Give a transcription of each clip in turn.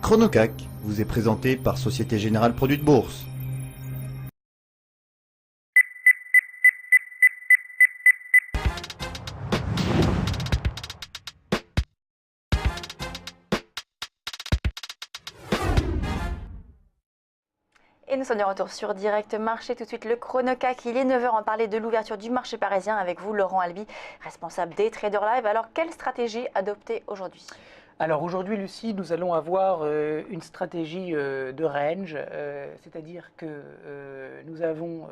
Chronocac vous est présenté par Société Générale Produits de Bourse. Et nous sommes de retour sur Direct Marché. Tout de suite, le Chronocac. Il est 9 h. On parlait de l'ouverture du marché parisien avec vous, Laurent Albi, responsable des Traders Live. Alors, quelle stratégie adopter aujourd'hui ? Alors aujourd'hui, Lucie, nous allons avoir une stratégie de range, c'est-à-dire que nous avons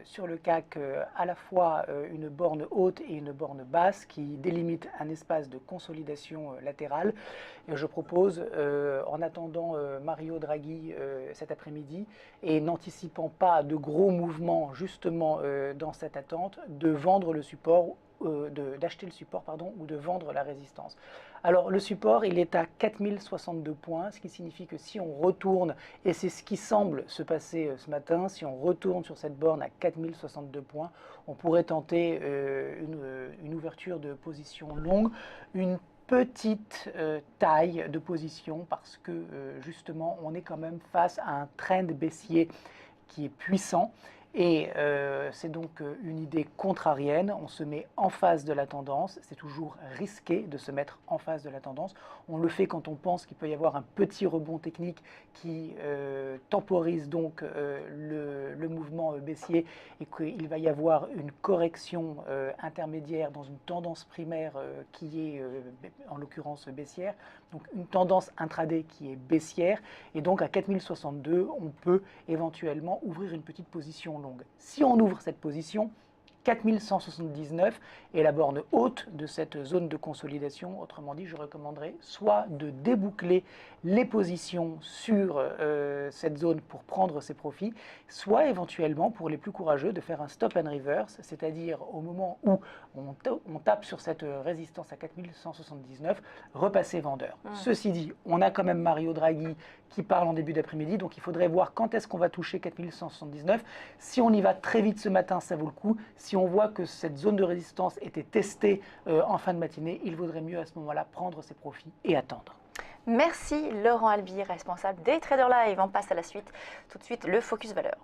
sur le CAC à la fois une borne haute et une borne basse qui délimitent un espace de consolidation latérale. Et je propose, en attendant Mario Draghi cet après-midi et n'anticipant pas de gros mouvements justement dans cette attente, de vendre le support, d'acheter le support ou de vendre la résistance. Alors le support, il est à 4062 points, ce qui signifie que si on retourne, et c'est ce qui semble se passer ce matin, si on retourne sur cette borne à 4062 points, on pourrait tenter une ouverture de position longue, une petite taille de position parce que justement on est quand même face à un trend baissier qui est puissant. Et c'est donc une idée contrarienne, on se met en face de la tendance, c'est toujours risqué de se mettre en face de la tendance. On le fait quand on pense qu'il peut y avoir un petit rebond technique qui temporise donc le mouvement baissier et qu'il va y avoir une correction intermédiaire dans une tendance primaire qui est en l'occurrence baissière, donc une tendance intraday qui est baissière et donc à 4062 on peut éventuellement ouvrir une petite position longue. Si on ouvre cette position, 4179 est la borne haute de cette zone de consolidation. Autrement dit, je recommanderais soit de déboucler les positions sur cette zone pour prendre ses profits, soit éventuellement, pour les plus courageux, de faire un stop and reverse, c'est-à-dire au moment où on tape sur cette résistance à 4179, repasser vendeur. Ceci dit, on a quand même Mario Draghi qui parle en début d'après-midi, donc il faudrait voir quand est-ce qu'on va toucher 4179. Si on y va très vite ce matin, ça vaut le coup. Si on voit que cette zone de résistance était testée en fin de matinée, il vaudrait mieux à ce moment-là prendre ses profits et attendre. Merci Laurent Albi, responsable des Traders Live. On passe à la suite. Tout de suite, le Focus Valeur.